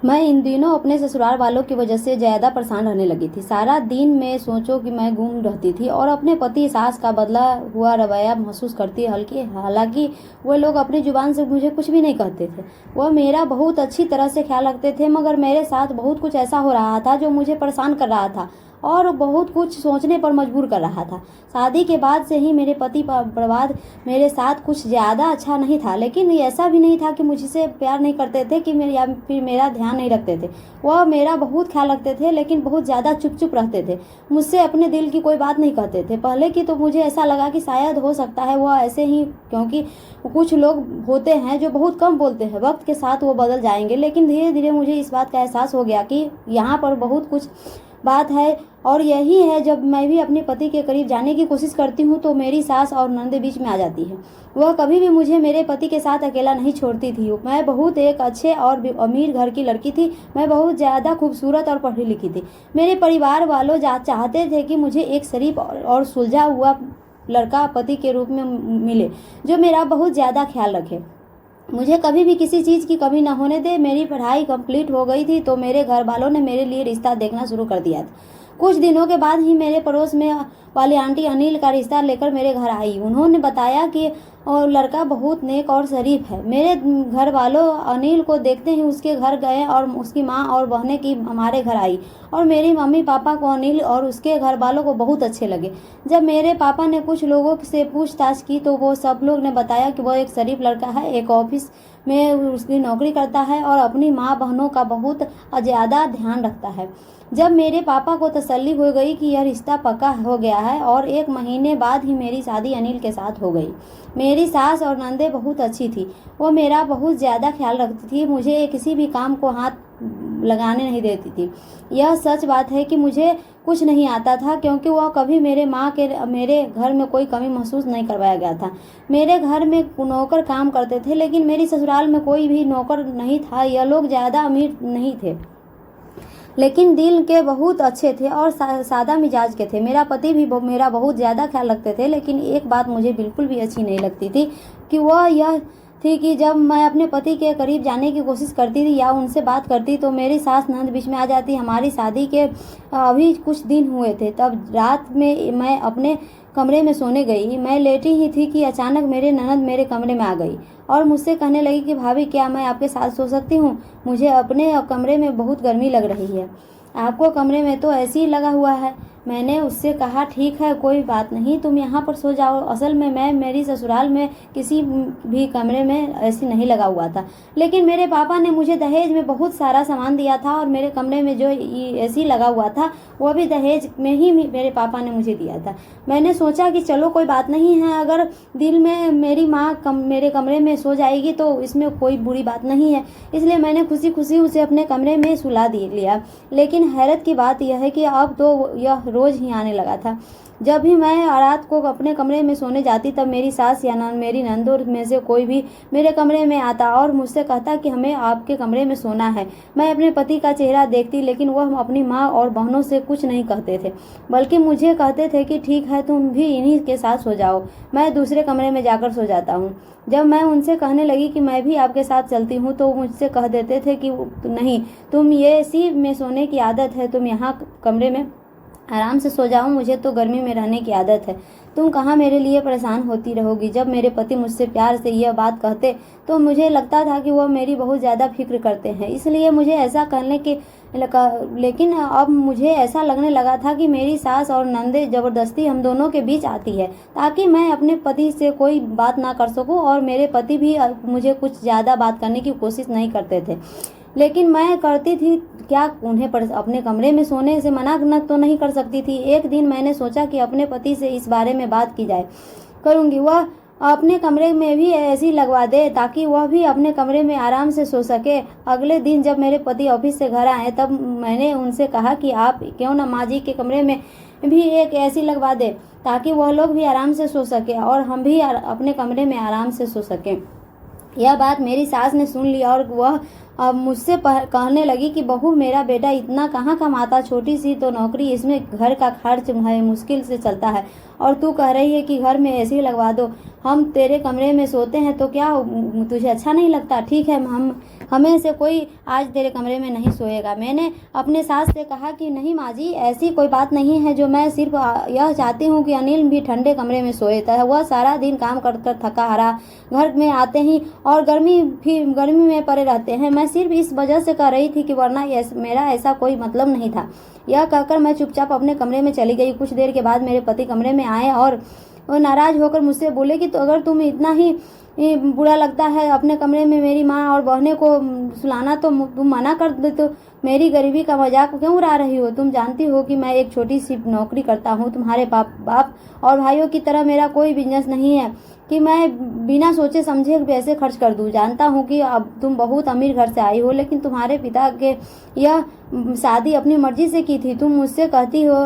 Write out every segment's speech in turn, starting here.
मैं इन दिनों अपने ससुराल वालों की वजह से ज़्यादा परेशान रहने लगी थी। सारा दिन मैं सोचो कि मैं गुम रहती थी और अपने पति सास का बदला हुआ रवैया महसूस करती हल्की हालांकि वो लोग अपनी जुबान से मुझे कुछ भी नहीं कहते थे। वह मेरा बहुत अच्छी तरह से ख्याल रखते थे, मगर मेरे साथ बहुत कुछ ऐसा हो रहा था जो मुझे परेशान कर रहा था और बहुत कुछ सोचने पर मजबूर कर रहा था। शादी के बाद से ही मेरे पति बर्बाद मेरे साथ कुछ ज़्यादा अच्छा नहीं था, लेकिन ऐसा भी नहीं था कि मुझसे प्यार नहीं करते थे कि मेरे या फिर मेरा ध्यान नहीं रखते थे। वह मेरा बहुत ख्याल रखते थे, लेकिन बहुत ज़्यादा चुप चुप रहते थे। मुझसे अपने दिल की कोई बात नहीं कहते थे। पहले की तो मुझे ऐसा लगा कि शायद हो सकता है वह ऐसे ही, क्योंकि कुछ लोग होते हैं जो बहुत कम बोलते हैं, वक्त के साथ वो बदल जाएंगे। लेकिन धीरे धीरे मुझे इस बात का एहसास हो गया कि यहाँ पर बहुत कुछ बात है, और यही है जब मैं भी अपने पति के करीब जाने की कोशिश करती हूँ तो मेरी सास और नंद बीच में आ जाती है। वह कभी भी मुझे मेरे पति के साथ अकेला नहीं छोड़ती थी। मैं बहुत एक अच्छे और अमीर घर की लड़की थी। मैं बहुत ज़्यादा खूबसूरत और पढ़ी लिखी थी। मेरे परिवार वालों चाहते थे कि मुझे एक शरीफ और सुलझा हुआ लड़का पति के रूप में मिले, जो मेरा बहुत ज़्यादा ख्याल रखे, मुझे कभी भी किसी चीज़ की कमी ना होने दे। मेरी पढ़ाई कंप्लीट हो गई थी तो मेरे घर वालों ने मेरे लिए रिश्ता देखना शुरू कर दिया था। कुछ दिनों के बाद ही मेरे पड़ोस में वाली आंटी अनिल का रिश्ता लेकर मेरे घर आई। उन्होंने बताया कि लड़का बहुत नेक और शरीफ है। मेरे घर वालों अनिल को देखते ही उसके घर गए और उसकी माँ और बहनें की हमारे घर आई, और मेरी मम्मी पापा को अनिल और उसके घर वालों को बहुत अच्छे लगे। जब मेरे पापा ने कुछ लोगों से पूछताछ की तो वो सब लोग ने बताया कि वह एक शरीफ लड़का है, एक ऑफिस में उसकी नौकरी करता है और अपनी माँ बहनों का बहुत ज़्यादा ध्यान रखता है। जब मेरे पापा को तसल्ली हो गई कि यह रिश्ता पक्का हो गया है, और 1 महीने बाद ही मेरी शादी अनिल के साथ हो गई। मेरी सास और नंदे बहुत अच्छी थी। वो मेरा बहुत ज़्यादा ख्याल रखती थी, मुझे किसी भी काम को हाथ लगाने नहीं देती थी। यह सच बात है कि मुझे कुछ नहीं आता था, क्योंकि वह कभी मेरे घर में कोई कमी महसूस नहीं करवाया गया था। मेरे घर में नौकर काम करते थे, लेकिन मेरी ससुराल में कोई भी नौकर नहीं था। यह लोग ज़्यादा अमीर नहीं थे, लेकिन दिल के बहुत अच्छे थे और सादा मिजाज के थे। मेरा पति भी मेरा बहुत ज़्यादा ख्याल रखते थे, लेकिन एक बात मुझे बिल्कुल भी अच्छी नहीं लगती थी कि वह यह थी कि जब मैं अपने पति के करीब जाने की कोशिश करती थी या उनसे बात करती तो मेरी सास नंद बीच में आ जाती। हमारी शादी के अभी कुछ दिन हुए थे, तब रात में मैं अपने कमरे में सोने गई। मैं लेटी ही थी कि अचानक मेरे ननद मेरे कमरे में आ गई और मुझसे कहने लगी कि भाभी, क्या मैं आपके साथ सो सकती हूँ? मुझे अपने कमरे में बहुत गर्मी लग रही है। आपको कमरे में तो ऐसे ही लगा हुआ है। मैंने उससे कहा, ठीक है, कोई बात नहीं, तुम यहाँ पर सो जाओ। असल में मैं मेरी ससुराल में किसी भी कमरे में ऐसी नहीं लगा हुआ था, लेकिन मेरे पापा ने मुझे दहेज में बहुत सारा सामान दिया था और मेरे कमरे में जो ऐसी लगा हुआ था वह भी दहेज में ही मेरे पापा ने मुझे दिया था। मैंने सोचा कि चलो कोई बात नहीं है, अगर दिल में मेरी माँ मेरे कमरे में सो जाएगी तो इसमें कोई बुरी बात नहीं है। इसलिए मैंने खुशी खुशी उसे अपने कमरे में सुला लिया। लेकिन हैरत की बात यह है कि अब तो यह रोज ही आने लगा था। जब भी मैं रात को अपने कमरे में सोने जाती तब मेरी सास या मेरी नंदों में से कोई भी मेरे कमरे में आता और मुझसे कहता कि हमें आपके कमरे में सोना है। मैं अपने पति का चेहरा देखती, लेकिन वह अपनी माँ और बहनों से कुछ नहीं कहते थे, बल्कि मुझे कहते थे कि ठीक है, तुम भी इन्हीं के साथ सो जाओ, मैं दूसरे कमरे में जाकर सो जाता हूँ। जब मैं उनसे कहने लगी कि मैं भी आपके साथ चलती हूँ तो मुझसे कह देते थे कि नहीं, तुम ये इसी में सोने की आदत है, तुम यहाँ कमरे में आराम से सो जाओ, मुझे तो गर्मी में रहने की आदत है, तुम कहाँ मेरे लिए परेशान होती रहोगी। जब मेरे पति मुझसे प्यार से यह बात कहते तो मुझे लगता था कि वह मेरी बहुत ज़्यादा फिक्र करते हैं, इसलिए मुझे ऐसा करने के लेकिन अब मुझे ऐसा लगने लगा था कि मेरी सास और नंदे ज़बरदस्ती हम दोनों के बीच आती है ताकि मैं अपने पति से कोई बात ना कर सकूं, और मेरे पति भी मुझे कुछ ज़्यादा बात करने की कोशिश नहीं करते थे, लेकिन मैं करती थी क्या, उन्हें अपने कमरे में सोने से मना तो नहीं कर सकती थी। एक दिन मैंने सोचा कि अपने पति से इस बारे में बात की जाए करूँगी, वह अपने कमरे में भी ऐसी लगवा दे ताकि वह भी अपने कमरे में आराम से सो सके। अगले दिन जब मेरे पति ऑफिस से घर आए तब मैंने उनसे कहा कि आप क्यों ना माँ जी के कमरे में भी एक ऐसी लगवा दे ताकि वह लोग भी आराम से सो सके और हम भी अपने कमरे में आराम से सो सकें। यह बात मेरी सास ने सुन ली और वह अब मुझसे कहने लगी कि बहू, मेरा बेटा इतना कहाँ कमाता, छोटी सी तो नौकरी, इसमें घर का खर्च है मुश्किल से चलता है, और तू कह रही है कि घर में एसी लगवा दो, हम तेरे कमरे में सोते हैं तो क्या तुझे अच्छा नहीं लगता? ठीक है, हम हमें से कोई आज तेरे कमरे में नहीं सोएगा। मैंने अपने सास से कहा कि नहीं माँ जी, ऐसी कोई बात नहीं है, जो मैं सिर्फ यह चाहती हूँ कि अनिल भी ठंडे कमरे में सोए। वह सारा दिन काम कर कर थका हारा घर में आते ही और गर्मी में पड़े रहते हैं। मैं सिर्फ इस वजह से कह रही थी कि वरना मेरा ऐसा कोई मतलब नहीं था। यह कहकर मैं चुपचाप अपने कमरे में चली गई। कुछ देर के बाद मेरे पति कमरे में आए और नाराज होकर मुझसे बोले कि तो अगर तुम इतना ही बुरा लगता है अपने कमरे में मेरी माँ और बहनें को सुलाना, तो तुम मना कर दे। तो मेरी गरीबी का मजाक क्यों उड़ा रही हो? तुम जानती हो कि मैं एक छोटी सी नौकरी करता हूँ। तुम्हारे बाप और भाइयों की तरह मेरा कोई बिजनेस नहीं है कि मैं बिना सोचे समझे पैसे खर्च कर दूँ। जानता हूँ कि अब तुम बहुत अमीर घर से आई हो, लेकिन तुम्हारे पिता के यह शादी अपनी मर्जी से की थी। तुम मुझसे कहती हो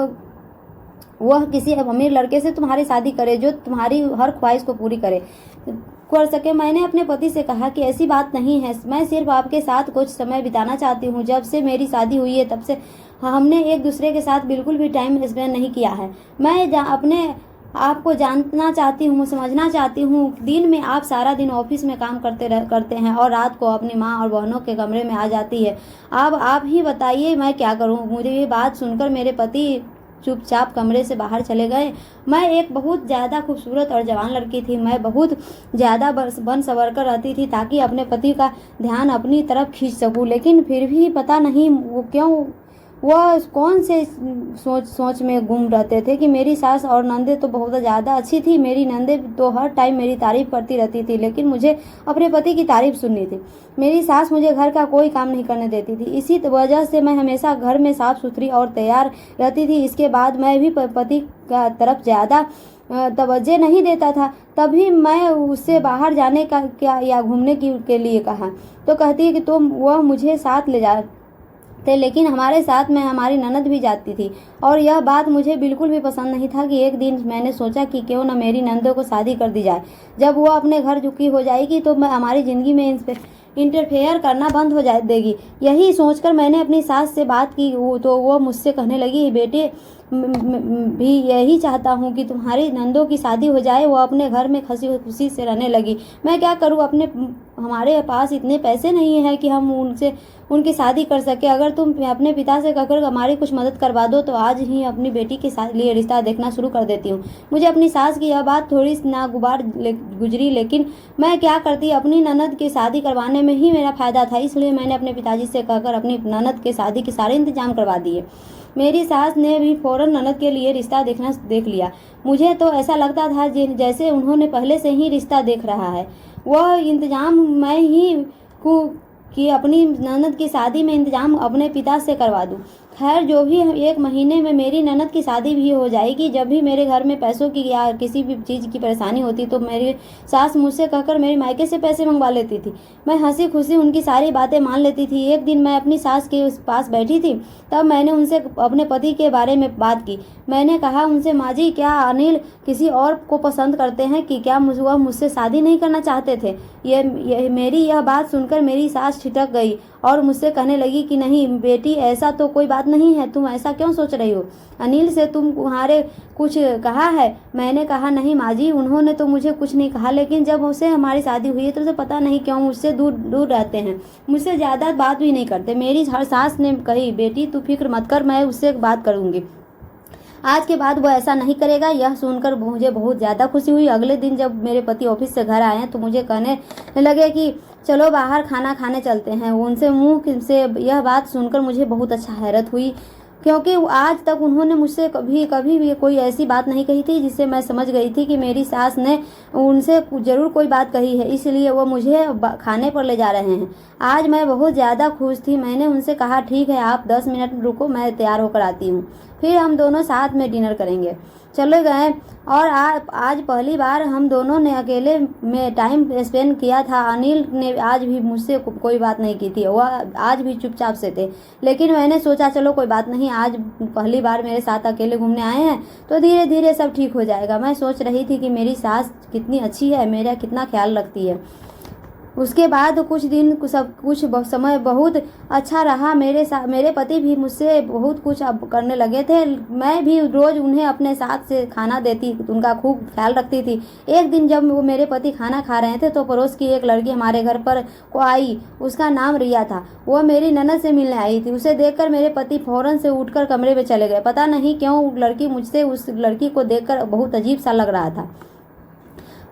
वह किसी अमीर लड़के से तुम्हारी शादी करे जो तुम्हारी हर ख्वाहिश को पूरी कर सके। मैंने अपने पति से कहा कि ऐसी बात नहीं है, मैं सिर्फ आपके साथ कुछ समय बिताना चाहती हूँ। जब से मेरी शादी हुई है तब से हमने एक दूसरे के साथ बिल्कुल भी टाइम स्पेंड नहीं किया है। मैं अपने आपको जानना चाहती हूँ, समझना चाहती हूँ। दिन में आप सारा दिन ऑफिस में काम करते हैं और रात को अपनी माँ और बहनों के कमरे में आ जाती है। अब आप ही बताइए मैं क्या करूँ? मुझे ये बात सुनकर मेरे पति चुपचाप कमरे से बाहर चले गए। मैं एक बहुत ज़्यादा खूबसूरत और जवान लड़की थी। मैं बहुत ज़्यादा बन सवर कर रहती थी ताकि अपने पति का ध्यान अपनी तरफ खींच सकूं, लेकिन फिर भी पता नहीं वो क्यों वह कौन से सोच में गुम रहते थे कि मेरी सास और नंदे तो बहुत ज़्यादा अच्छी थी। मेरी नंदे तो हर टाइम मेरी तारीफ करती रहती थी, लेकिन मुझे अपने पति की तारीफ सुननी थी। मेरी सास मुझे घर का कोई काम नहीं करने देती थी, इसी वजह से मैं हमेशा घर में साफ सुथरी और तैयार रहती थी। इसके बाद मैं भी पति का तरफ ज़्यादा तवज्जो नहीं देता था। तभी मैं उससे बाहर जाने का क्या या घूमने के लिए कहा तो कहती है कि तुम वह मुझे साथ ले जा थे, लेकिन हमारे साथ में हमारी ननद भी जाती थी और यह बात मुझे बिल्कुल भी पसंद नहीं था कि एक दिन मैंने सोचा कि क्यों न मेरी नंदों को शादी कर दी जाए। जब वो अपने घर झुकी हो जाएगी तो मैं हमारी ज़िंदगी में इंटरफेयर करना बंद हो देगी। यही सोचकर मैंने अपनी सास से बात की तो वो मुझसे कहने लगी, बेटे भी यही चाहता हूँ कि तुम्हारी नंदों की शादी हो जाए, वो अपने घर में खुशी से रहने लगी। मैं क्या करूँ? हमारे पास इतने पैसे नहीं हैं कि हम उनकी शादी कर सके। अगर तुम अपने पिता से कहकर हमारी कुछ मदद करवा दो तो आज ही अपनी बेटी के साथ लिए रिश्ता देखना शुरू कर देती हूँ। मुझे अपनी सास की यह बात थोड़ी नागुबार गुजरी, लेकिन मैं क्या करती, अपनी ननद की शादी करवाने में ही मेरा फायदा था। इसलिए मैंने अपने पिताजी से कहकर अपनी ननद के शादी के सारे इंतजाम करवा दिए। मेरी सास ने भी फौरन ननद के लिए रिश्ता देख लिया। मुझे तो ऐसा लगता था जैसे उन्होंने पहले से ही रिश्ता देख रहा है। वह इंतजाम मैं ही कि अपनी ननद की शादी में इंतजाम अपने पिता से करवा दूं। खैर, जो भी 1 महीने में मेरी ननद की शादी भी हो जाएगी। जब भी मेरे घर में पैसों की या किसी भी चीज़ की परेशानी होती तो मेरी सास मुझसे कहकर मेरे मायके से पैसे मंगवा लेती थी। मैं हंसी खुशी उनकी सारी बातें मान लेती थी। एक दिन मैं अपनी सास के पास बैठी थी, तब मैंने उनसे अपने पति के बारे में बात की। मैंने कहा उनसे, माँ जी, क्या अनिल किसी और को पसंद करते हैं कि क्या वह मुझसे शादी नहीं करना चाहते थे? मेरी यह बात सुनकर मेरी सास छिटक गई और मुझसे कहने लगी कि नहीं बेटी, ऐसा तो कोई बात नहीं है। तुम ऐसा क्यों सोच रही हो? अनिल से तुम्हारे कुछ कहा है? मैंने कहा नहीं माँ जी, उन्होंने तो मुझे कुछ नहीं कहा, लेकिन जब उससे हमारी शादी हुई है तो उसे पता नहीं क्यों मुझसे दूर रहते हैं, मुझसे ज़्यादा बात भी नहीं करते। मेरी हर सास ने कही, बेटी तू फिक्र मत कर, मैं उससे बात करूँगी। आज के बाद वो ऐसा नहीं करेगा। यह सुनकर मुझे बहुत ज़्यादा खुशी हुई। अगले दिन जब मेरे पति ऑफिस से घर आए तो मुझे कहने लगे कि चलो बाहर खाना खाने चलते हैं। उनसे मुंह से यह बात सुनकर मुझे बहुत अच्छा हैरत हुई, क्योंकि आज तक उन्होंने मुझसे कभी भी कोई ऐसी बात नहीं कही थी जिससे मैं समझ गई थी कि मेरी सास ने उनसे ज़रूर कोई बात कही है, इसलिए वो मुझे खाने पर ले जा रहे हैं। आज मैं बहुत ज़्यादा खुश थी। मैंने उनसे कहा, ठीक है, आप 10 मिनट रुको, मैं तैयार होकर आती हूँ, फिर हम दोनों साथ में डिनर करेंगे। चले गए और आज पहली बार हम दोनों ने अकेले में टाइम स्पेंड किया था। अनिल ने आज भी मुझसे कोई बात नहीं की थी, वह आज भी चुपचाप से थे, लेकिन मैंने सोचा चलो कोई बात नहीं, आज पहली बार मेरे साथ अकेले घूमने आए हैं तो धीरे धीरे सब ठीक हो जाएगा। मैं सोच रही थी कि मेरी सास कितनी अच्छी है, मेरा कितना ख्याल रखती है। उसके बाद कुछ दिन सब कुछ समय बहुत अच्छा रहा। मेरे पति भी मुझसे बहुत कुछ अब करने लगे थे। मैं भी रोज़ उन्हें अपने साथ से खाना देती, उनका खूब ख्याल रखती थी। एक दिन जब वो मेरे पति खाना खा रहे थे तो पड़ोस की एक लड़की हमारे घर पर को आई। उसका नाम रिया था। वह मेरी ननद से मिलने आई थी। उसे देखकर मेरे पति फौरन से उठकर कमरे में चले गए। पता नहीं क्यों उस लड़की को देखकर बहुत अजीब सा लग रहा था।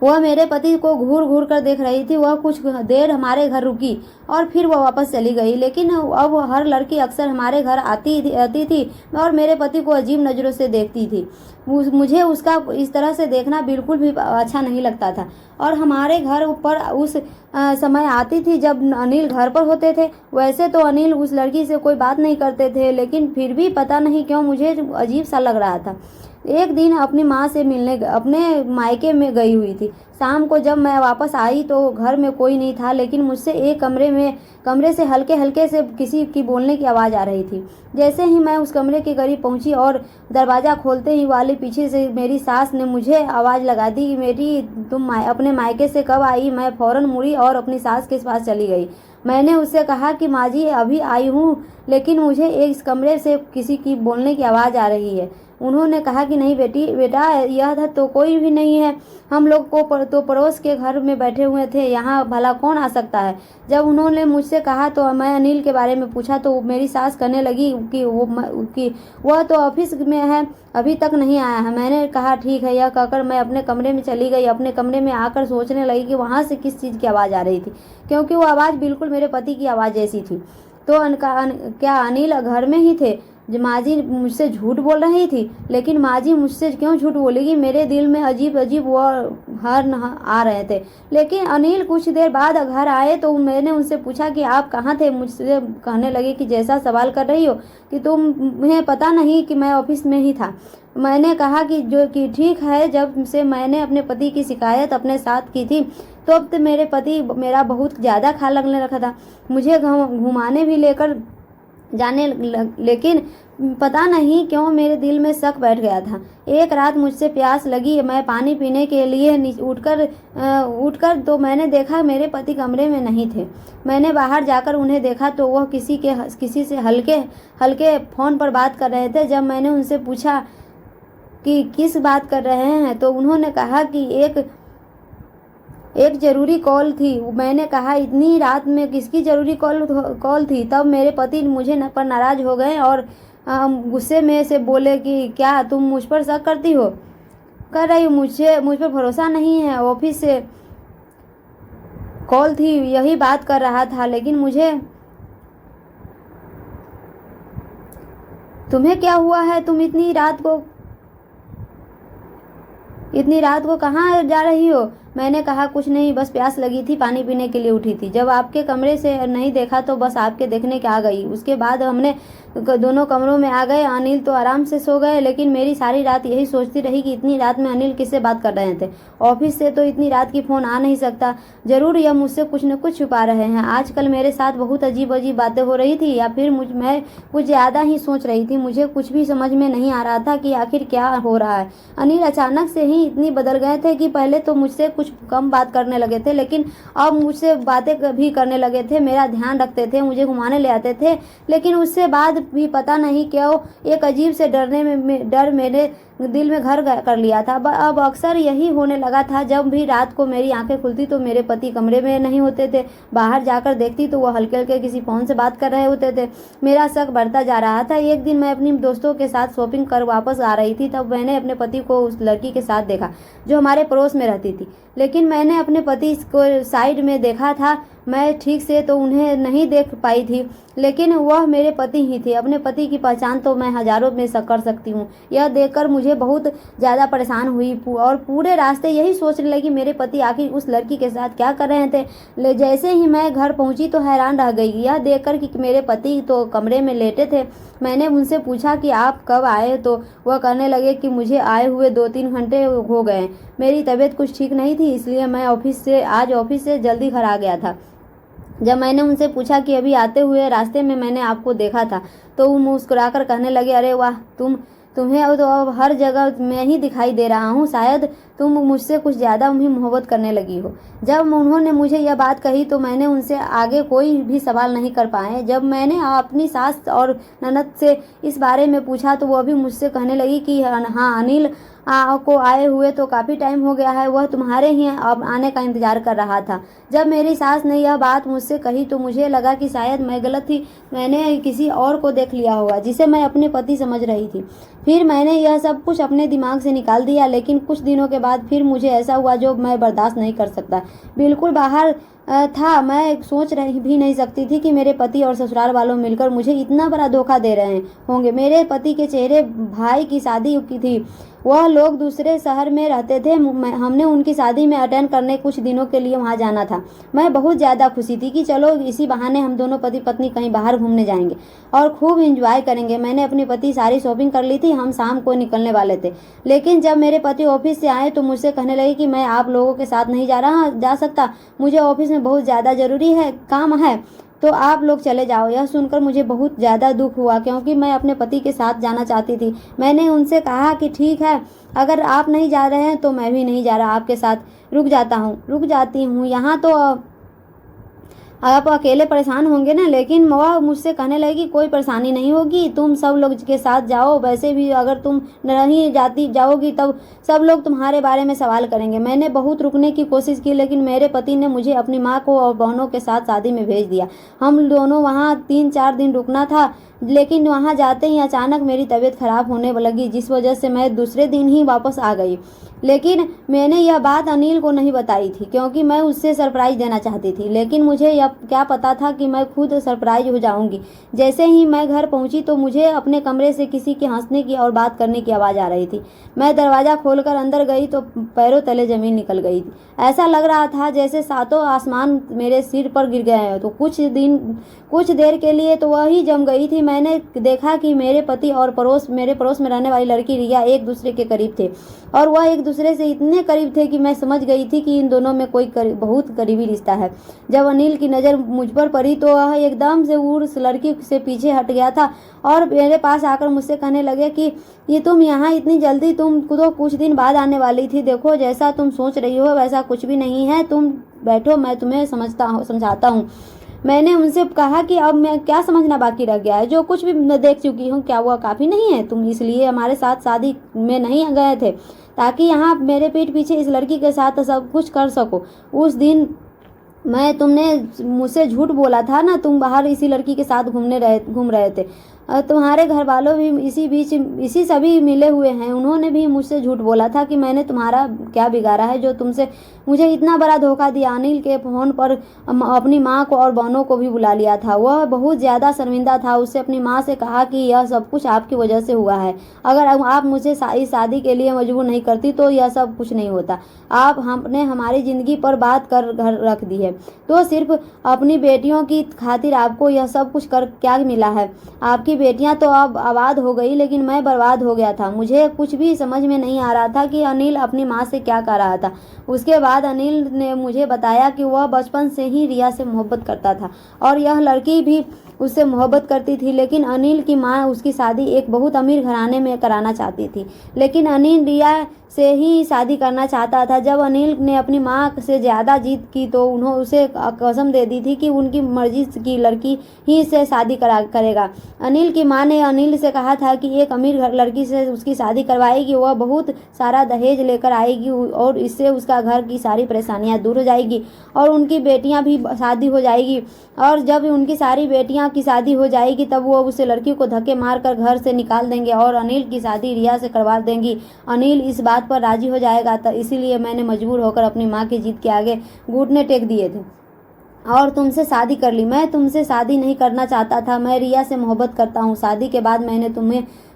वह मेरे पति को घूर घूर कर देख रही थी। वह कुछ देर हमारे घर रुकी और फिर वह वापस चली गई। लेकिन अब हर लड़की अक्सर हमारे घर आती थी और मेरे पति को अजीब नज़रों से देखती थी। मुझे उसका इस तरह से देखना बिल्कुल भी अच्छा नहीं लगता था। और हमारे घर पर उस समय आती थी जब अनिल घर पर होते थे। वैसे तो अनिल उस लड़की से कोई बात नहीं करते थे, लेकिन फिर भी पता नहीं क्यों मुझे अजीब सा लग रहा था। एक दिन अपनी माँ से मिलने अपने मायके में गई हुई थी। शाम को जब मैं वापस आई तो घर में कोई नहीं था, लेकिन मुझसे एक कमरे से हल्के हल्के से किसी की बोलने की आवाज़ आ रही थी। जैसे ही मैं उस कमरे के करीब पहुंची और दरवाज़ा खोलते ही वाली पीछे से मेरी सास ने मुझे आवाज़ लगा दी कि मेरी तुम अपने मायके से कब आई। मैं फ़ौरन मुड़ी और अपनी सास के पास चली गई। मैंने उससे कहा कि माँ जी अभी आई हूँ, लेकिन मुझे इस कमरे से किसी की बोलने की आवाज़ आ रही है। उन्होंने कहा कि नहीं बेटा यह तो कोई भी नहीं है। हम लोग को तो पड़ोस के घर में बैठे हुए थे, यहाँ भला कौन आ सकता है। जब उन्होंने मुझसे कहा तो मैं अनिल के बारे में पूछा तो मेरी सास कहने लगी कि वह तो ऑफिस में है, अभी तक नहीं आया है। मैंने कहा ठीक है। यह कहकर मैं अपने कमरे में चली गई। अपने कमरे में आकर सोचने लगी कि वहाँ से किस चीज़ की आवाज़ आ रही थी, क्योंकि वो आवाज़ बिल्कुल मेरे पति की आवाज़ जैसी थी। तो क्या अनिल घर में ही थे? माँ जी मुझसे झूठ बोल रही थी, लेकिन माँ जी मुझसे क्यों झूठ बोलेगी। मेरे दिल में अजीब अजीब वो हर आ रहे थे। लेकिन अनिल कुछ देर बाद घर आए तो मैंने उनसे पूछा कि आप कहाँ थे। मुझसे कहने लगे कि जैसा सवाल कर रही हो कि तुम्हें पता नहीं कि मैं ऑफिस में ही था। मैंने कहा कि ठीक है। जब से मैंने अपने पति की शिकायत अपने साथ की थी तो अब तो मेरे पति मेरा बहुत ज़्यादा ख्याल रखने रखा था। मुझे घुमाने भी लेकर जाने लेकिन पता नहीं क्यों मेरे दिल में शक बैठ गया था। एक रात मुझसे प्यास लगी। मैं पानी पीने के लिए उठकर तो मैंने देखा मेरे पति कमरे में नहीं थे। मैंने बाहर जाकर उन्हें देखा तो वह किसी से हल्के हल्के फ़ोन पर बात कर रहे थे। जब मैंने उनसे पूछा कि किस बात कर रहे हैं तो उन्होंने कहा कि एक ज़रूरी कॉल थी। मैंने कहा इतनी रात में किसकी ज़रूरी कॉल थी। तब मेरे पति मुझे पर नाराज़ हो गए और गुस्से में से बोले कि क्या तुम मुझ पर शक करती हो? कर रही मुझ पर भरोसा नहीं है। ऑफिस से कॉल थी, यही बात कर रहा था। लेकिन मुझे तुम्हें क्या हुआ है? तुम इतनी रात को कहाँ जा रही हो? मैंने कहा कुछ नहीं, बस प्यास लगी थी, पानी पीने के लिए उठी थी। जब आपके कमरे से नहीं देखा तो बस आपके देखने के आ गई। उसके बाद हमने दोनों कमरों में आ गए। अनिल तो आराम से सो गए, लेकिन मेरी सारी रात यही सोचती रही कि इतनी रात में अनिल किससे बात कर रहे थे। ऑफिस से तो इतनी रात की फ़ोन आ नहीं सकता। ज़रूर यह मुझसे कुछ न कुछ छुपा रहे हैं। आजकल मेरे साथ बहुत अजीब अजीब बातें हो रही थी, या फिर मैं कुछ ज़्यादा ही सोच रही थी। मुझे कुछ भी समझ में नहीं आ रहा था कि आखिर क्या हो रहा है। अनिल अचानक से ही इतनी बदल गए थे कि पहले तो मुझसे कुछ कम बात करने लगे थे, लेकिन अब मुझसे बातें भी करने लगे थे। मेरा ध्यान रखते थे, मुझे घुमाने ले आते थे। लेकिन उससे बाद भी पता नहीं क्यों एक अजीब से डर मेरे दिल में घर कर लिया था। अब अक्सर यही होने लगा था। जब भी रात को मेरी आंखें खुलती तो मेरे पति कमरे में नहीं होते थे। बाहर जाकर देखती तो वह हल्के हल्के किसी फ़ोन से बात कर रहे होते थे। मेरा शक बढ़ता जा रहा था। एक दिन मैं अपनी दोस्तों के साथ शॉपिंग कर वापस आ रही थी, तब मैंने अपने पति को उस लड़की के साथ देखा जो हमारे पड़ोस में रहती थी। लेकिन मैंने अपने पति को साइड में देखा था। मैं ठीक से तो उन्हें नहीं देख पाई थी, लेकिन वह मेरे पति ही थे। अपने पति की पहचान तो मैं हज़ारों में कर सकती हूँ। यह देखकर मुझे बहुत ज़्यादा परेशान हुई और पूरे रास्ते यही सोचने लगी मेरे पति आखिर उस लड़की के साथ क्या कर रहे थे। जैसे ही मैं घर पहुँची तो हैरान रह गई यह देखकर कि मेरे पति तो कमरे में लेटे थे। मैंने उनसे पूछा कि आप कब आए, तो वह कहने लगे कि मुझे आए हुए 2-3 घंटे हो गए। मेरी तबीयत कुछ ठीक नहीं थी, इसलिए मैं आज ऑफिस से जल्दी घर आ गया था। जब मैंने उनसे पूछा कि अभी आते हुए रास्ते में मैंने आपको देखा था, तो वो मुस्कुराकर कहने लगे, अरे वाह, तुम्हें तो अब हर जगह मैं ही दिखाई दे रहा हूँ। शायद तुम मुझसे कुछ ज़्यादा ही मोहब्बत करने लगी हो। जब उन्होंने मुझे यह बात कही तो मैंने उनसे आगे कोई भी सवाल नहीं कर पाए। जब मैंने अपनी सास और ननद से इस बारे में पूछा तो वह भी मुझसे कहने लगी कि हाँ अनिल को आए हुए तो काफ़ी टाइम हो गया है, वह तुम्हारे ही अब आने का इंतज़ार कर रहा था। जब मेरी सास ने यह बात मुझसे कही तो मुझे लगा कि शायद मैं गलत थी, मैंने किसी और को देख लिया होगा जिसे मैं अपने पति समझ रही थी। फिर मैंने यह सब कुछ अपने दिमाग से निकाल दिया, लेकिन कुछ दिनों के बाद फिर मुझे ऐसा हुआ जो मैं बर्दाश्त नहीं कर सकता। बिल्कुल बाहर था, मैं सोच रही भी नहीं सकती थी कि मेरे पति और ससुराल वालों मिलकर मुझे इतना बड़ा धोखा दे रहे होंगे। मेरे पति के चेहरे भाई की शादी की थी, वह लोग दूसरे शहर में रहते थे। हमने उनकी शादी में अटेंड करने कुछ दिनों के लिए वहां जाना था। मैं बहुत ज़्यादा खुशी थी कि चलो इसी बहाने हम दोनों पति पत्नी कहीं बाहर घूमने जाएंगे और खूब एंजॉय करेंगे। मैंने अपनी पति सारी शॉपिंग कर ली थी, हम शाम को निकलने वाले थे। लेकिन जब मेरे पति ऑफिस से आए तो मुझसे कहने लगे कि मैं आप लोगों के साथ नहीं जा सकता, मुझे ऑफिस में बहुत ज़्यादा ज़रूरी है, काम है, तो आप लोग चले जाओ। यह सुनकर मुझे बहुत ज़्यादा दुख हुआ क्योंकि मैं अपने पति के साथ जाना चाहती थी। मैंने उनसे कहा कि ठीक है, अगर आप नहीं जा रहे हैं तो मैं भी नहीं जा रहा आपके साथ, रुक जाती हूँ यहाँ तो आप अकेले परेशान होंगे ना। लेकिन वह मुझसे कहने लगी कोई परेशानी नहीं होगी, तुम सब लोग के साथ जाओ, वैसे भी अगर तुम नहीं जाओगी तब सब लोग तुम्हारे बारे में सवाल करेंगे। मैंने बहुत रुकने की कोशिश की लेकिन मेरे पति ने मुझे अपनी माँ को और बहनों के साथ शादी में भेज दिया। हम दोनों वहाँ 3-4 दिन रुकना था, लेकिन वहाँ जाते ही अचानक मेरी तबीयत खराब होने लगी, जिस वजह से मैं दूसरे दिन ही वापस आ गई। लेकिन मैंने यह बात अनिल को नहीं बताई थी क्योंकि मैं उससे सरप्राइज देना चाहती थी, लेकिन मुझे यह क्या पता था कि मैं खुद सरप्राइज हो जाऊंगी। जैसे ही मैं घर पहुंची तो मुझे अपने कमरे से किसी के हंसने की और बात करने की आवाज़ आ रही थी। मैं दरवाज़ा खोलकर अंदर गई तो पैरों तले ज़मीन निकल गई थी। ऐसा लग रहा था जैसे सातों आसमान मेरे सिर पर गिर गए हैं। तो कुछ देर के लिए तो वही जम गई थी। मैंने देखा कि मेरे पति और मेरे पड़ोस में रहने वाली लड़की रिया एक दूसरे के करीब थे और वह एक दूसरे से इतने करीब थे कि मैं समझ गई थी कि इन दोनों में कोई बहुत करीबी रिश्ता है। जब अनिल की नज़र मुझ पर पड़ी तो वह एकदम से उस लड़की से पीछे हट गया था और मेरे पास आकर मुझसे कहने लगे कि ये तुम यहाँ इतनी जल्दी, तुम तो कुछ दिन बाद आने वाली थी। देखो जैसा तुम सोच रही हो वैसा कुछ भी नहीं है, तुम बैठो, मैं तुम्हें समझाता हूँ। मैंने उनसे कहा कि अब मैं क्या समझना बाकी रह गया है, जो कुछ भी मैं देख चुकी हूँ क्या वह काफ़ी नहीं है? तुम इसलिए हमारे साथ शादी में नहीं गए थे ताकि यहाँ मेरे पीठ पीछे इस लड़की के साथ सब कुछ कर सको। उस दिन तुमने मुझसे झूठ बोला था ना, तुम बाहर इसी लड़की के साथ घूम रहे थे। तुम्हारे घर वालों भी इसी सभी मिले हुए हैं, उन्होंने भी मुझसे झूठ बोला था कि मैंने तुम्हारा क्या बिगाड़ा है जो तुमसे मुझे इतना बड़ा धोखा दिया। अनिल के फ़ोन पर अपनी माँ को और बहनों को भी बुला लिया था। वह बहुत ज़्यादा शर्मिंदा था। उससे अपनी माँ से कहा कि यह सब कुछ आपकी वजह से हुआ है, अगर आप मुझे इस शादी के लिए मजबूर नहीं करती तो यह सब कुछ नहीं होता। हमने हमारी ज़िंदगी पर बात कर घर रख दी है, तो सिर्फ अपनी बेटियों की खातिर आपको यह सब कुछ कर क्या मिला है? आपकी बेटियां तो अब आबाद हो गई लेकिन मैं बर्बाद हो गया था। मुझे कुछ भी समझ में नहीं आ रहा था कि अनिल अपनी माँ से क्या कर रहा था। उसके बाद अनिल ने मुझे बताया कि वह बचपन से ही रिया से मोहब्बत करता था और यह लड़की भी उससे मोहब्बत करती थी, लेकिन अनिल की माँ उसकी शादी एक बहुत अमीर घराने में कराना चाहती थी, लेकिन अनिल रिया से ही शादी करना चाहता था। जब अनिल ने अपनी माँ से ज़्यादा जीत की तो उन्होंने उसे कसम दे दी थी कि उनकी मर्जी की लड़की ही से शादी करेगा। अनिल की माँ ने अनिल से कहा था कि एक अमीर लड़की से उसकी शादी करवाएगी, वह बहुत सारा दहेज लेकर आएगी और इससे उसका घर की सारी परेशानियाँ दूर हो जाएगी और उनकी बेटियाँ भी शादी हो जाएगी। और जब उनकी सारी बेटियां की शादी हो जाएगी तब वो उस लड़की को धक्के मारकर घर से निकाल देंगे और अनिल की शादी रिया से करवा देंगी। अनिल इस बात पर राजी हो जाएगा, तो इसीलिए मैंने मजबूर होकर अपनी माँ की जीत के आगे घुटने टेक दिए थे और तुमसे शादी कर ली। मैं तुमसे शादी नहीं करना चाहता था, मैं रिया से मोहब्बत करता हूँ। शादी के बाद मैंने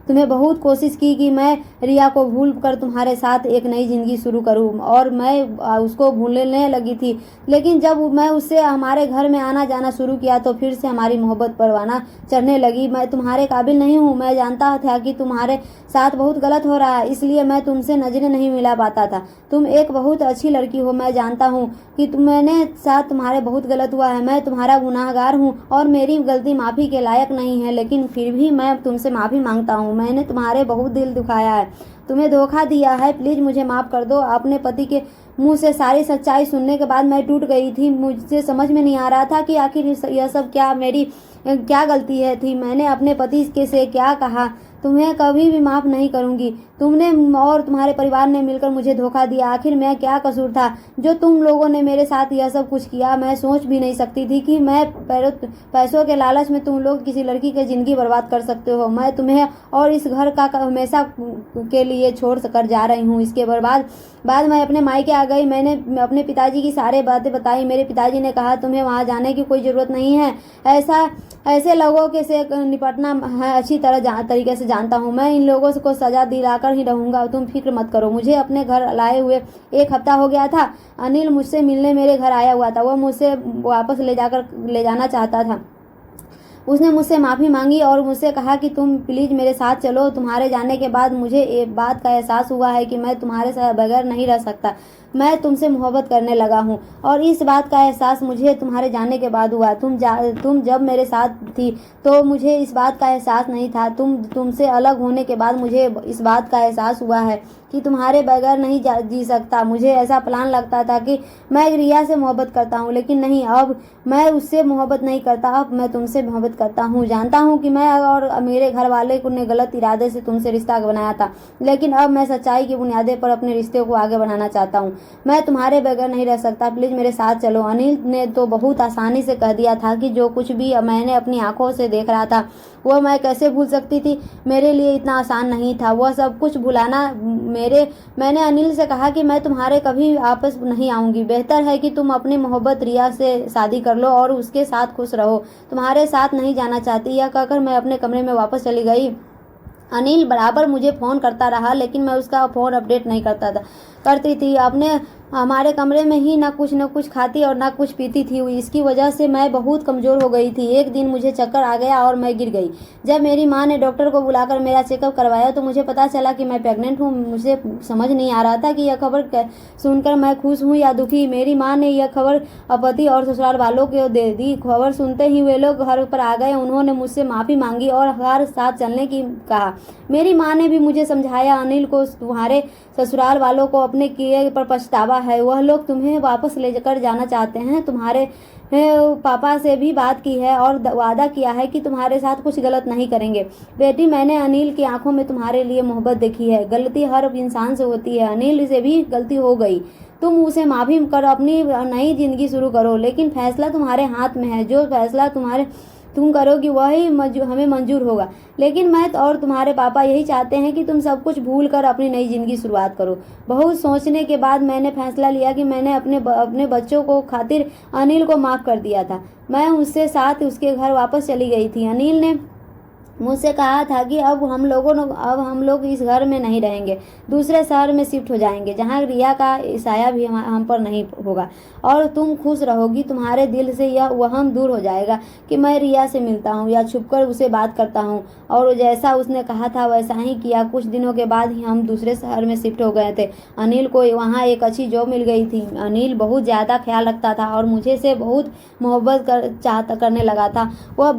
तुम्हें बहुत कोशिश की कि मैं रिया को भूल कर तुम्हारे साथ एक नई ज़िंदगी शुरू करूं और मैं उसको भूलने लगी थी, लेकिन जब मैं उससे हमारे घर में आना जाना शुरू किया तो फिर से हमारी मोहब्बत परवाना चढ़ने लगी। मैं तुम्हारे काबिल नहीं हूँ, मैं जानता था कि तुम्हारे साथ बहुत गलत हो रहा है, इसलिए मैं तुमसे नज़रें नहीं मिला पाता था। तुम एक बहुत अच्छी लड़की हो, मैं जानता हूँ कि मैंने साथ तुम्हारे बहुत गलत हुआ है, मैं तुम्हारा गुनाहगार हूँ और मेरी गलती माफ़ी के लायक नहीं है, लेकिन फिर भी मैं तुमसे माफ़ी मांगता हूँ। मैंने तुम्हारे बहुत दिल दुखाया है, तुम्हें धोखा दिया है, प्लीज़ मुझे माफ़ कर दो। अपने पति के मुंह से सारी सच्चाई सुनने के बाद मैं टूट गई थी। मुझे समझ में नहीं आ रहा था कि आखिर यह सब क्या मेरी क्या गलती है थी। मैंने अपने पति के से क्या कहा, तुम्हें कभी भी माफ़ नहीं करूंगी। तुमने और तुम्हारे परिवार ने मिलकर मुझे धोखा दिया। आखिर मैं क्या कसूर था जो तुम लोगों ने मेरे साथ यह सब कुछ किया। मैं सोच भी नहीं सकती थी कि मैं पैसों के लालच में तुम लोग किसी लड़की की ज़िंदगी बर्बाद कर सकते हो। मैं तुम्हें और इस घर का हमेशा के लिए छोड़ कर जा रही हूँ। इसके बाद मैं अपने मायके आ गई। मैंने अपने पिताजी की सारी बातें बताई। मेरे पिताजी ने कहा तुम्हें वहाँ जाने की कोई ज़रूरत नहीं है, ऐसे लोगों के से निपटना है अच्छी तरीके से जानता हूँ। मैं इन लोगों को सजा दिलाकर ही रहूँगा, तुम फिक्र मत करो। मुझे अपने घर लाए हुए 1 हफ्ता हो गया था। अनिल मुझसे मिलने मेरे घर आया हुआ था। वह मुझसे वापस ले जाना चाहता था। उसने मुझसे माफ़ी मांगी और मुझसे कहा कि तुम प्लीज़ मेरे साथ चलो। तुम्हारे जाने के बाद मुझे एक बात का एहसास हुआ है कि मैं तुम्हारे साथ बगैर नहीं रह सकता। मैं तुमसे मोहब्बत करने लगा हूँ और इस बात का एहसास मुझे तुम्हारे जाने के बाद हुआ। तुम जब मेरे साथ थी तो मुझे इस बात का एहसास नहीं था। तुमसे अलग होने के बाद मुझे इस बात का एहसास हुआ है कि तुम्हारे बगैर नहीं जी सकता। मुझे ऐसा प्लान लगता था कि मैं रिया से मोहब्बत करता हूँ, लेकिन नहीं, अब मैं उससे मोहब्बत नहीं करता। अब मैं तुमसे मोहब्बत करता हूँ। जानता हूँ कि मैं और मेरे घर वाले ने गलत इरादे से तुमसे रिश्ता बनाया था, लेकिन अब मैं सच्चाई की बुनियादों पर अपने रिश्ते को आगे बढ़ाना चाहता हूँ। मैं तुम्हारे बगैर नहीं रह सकता, प्लीज़ मेरे साथ चलो। अनिल ने तो बहुत आसानी से कह दिया था कि जो कुछ भी मैंने अपनी आंखों से देख रहा था वह मैं कैसे भूल सकती थी। मेरे लिए इतना आसान नहीं था वह सब कुछ भुलाना। मैंने अनिल से कहा कि मैं तुम्हारे कभी वापस नहीं आऊँगी। बेहतर है कि तुम अपनी मोहब्बत रिया से शादी कर लो और उसके साथ खुश रहो। तुम्हारे साथ नहीं जाना चाहती। यह कहकर मैं अपने कमरे में वापस चली गई। अनिल बराबर मुझे फ़ोन करता रहा, लेकिन मैं उसका फ़ोन अपडेट नहीं करती थी। अपने हमारे कमरे में ही ना कुछ खाती और ना कुछ पीती थी। इसकी वजह से मैं बहुत कमज़ोर हो गई थी। एक दिन मुझे चक्कर आ गया और मैं गिर गई। जब मेरी माँ ने डॉक्टर को बुलाकर मेरा चेकअप करवाया तो मुझे पता चला कि मैं प्रेग्नेंट हूँ। मुझे समझ नहीं आ रहा था कि यह खबर सुनकर मैं खुश हूँ या दुखी। मेरी माँ ने यह खबर पति और ससुराल वालों को दे दी। खबर सुनते ही वे लोग घर पर आ गए। उन्होंने मुझसे माफ़ी मांगी और घर साथ चलने की कहा। मेरी माँ ने भी मुझे समझाया, अनिल को तुम्हारे ससुराल वालों को अपने किए पर पछतावा है। वह लोग तुम्हें वापस लेकर जाना चाहते हैं। तुम्हारे पापा से भी बात की है और वादा किया है कि तुम्हारे साथ कुछ गलत नहीं करेंगे। बेटी, मैंने अनिल की आंखों में तुम्हारे लिए मोहब्बत देखी है। गलती हर इंसान से होती है। अनिल से भी गलती हो गई। तुम उसे माफ़ी कर अपनी नई जिंदगी शुरू करो, लेकिन फैसला तुम्हारे हाथ में है। जो फैसला तुम करोगी वही हमें मंजूर होगा। लेकिन मैं और तुम्हारे पापा यही चाहते हैं कि तुम सब कुछ भूल कर अपनी नई जिंदगी शुरुआत करो। बहुत सोचने के बाद मैंने फैसला लिया कि मैंने अपने बच्चों को खातिर अनिल को माफ़ कर दिया था। मैं उससे साथ उसके घर वापस चली गई थी। अनिल ने मुझसे कहा था कि अब हम लोग इस घर में नहीं रहेंगे, दूसरे शहर में शिफ्ट हो जाएंगे जहाँ रिया का साया भी हम पर नहीं होगा और तुम खुश रहोगी। तुम्हारे दिल से यह वहम दूर हो जाएगा कि मैं रिया से मिलता हूँ या छुपकर उसे बात करता हूँ। और जैसा उसने कहा था वैसा ही किया। कुछ दिनों के बाद ही हम दूसरे शहर में शिफ्ट हो गए थे। अनिल को वहाँ एक अच्छी जॉब मिल गई थी। अनिल बहुत ज़्यादा ख्याल रखता था और मुझे से बहुत मोहब्बत करने लगा था। वह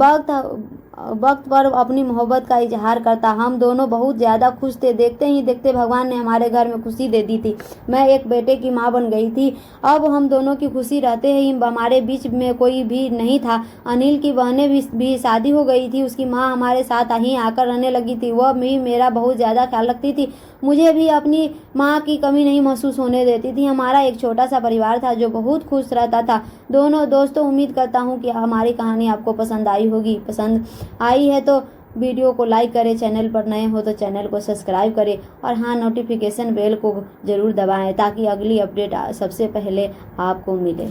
वक्त पर अपनी मोहब्बत का इजहार करता। हम दोनों बहुत ज़्यादा खुश थे। देखते ही देखते भगवान ने हमारे घर में खुशी दे दी थी। मैं एक बेटे की माँ बन गई थी। अब हम दोनों की खुशी रहते ही हमारे बीच में कोई भी नहीं था। अनिल की बहनें भी शादी हो गई थी। उसकी माँ हमारे साथ ही आकर रहने लगी थी। वह भी मेरा बहुत ज़्यादा ख्याल रखती थी। मुझे भी अपनी माँ की कमी नहीं महसूस होने देती थी। हमारा एक छोटा सा परिवार था जो बहुत खुश रहता था। दोस्तों, उम्मीद करता हूँ कि हमारी कहानी आपको पसंद आई होगी। पसंद आई है तो वीडियो को लाइक करें, चैनल पर नए हो तो चैनल को सब्सक्राइब करें और हाँ, नोटिफिकेशन बेल को ज़रूर दबाएं ताकि अगली अपडेट सबसे पहले आपको मिले।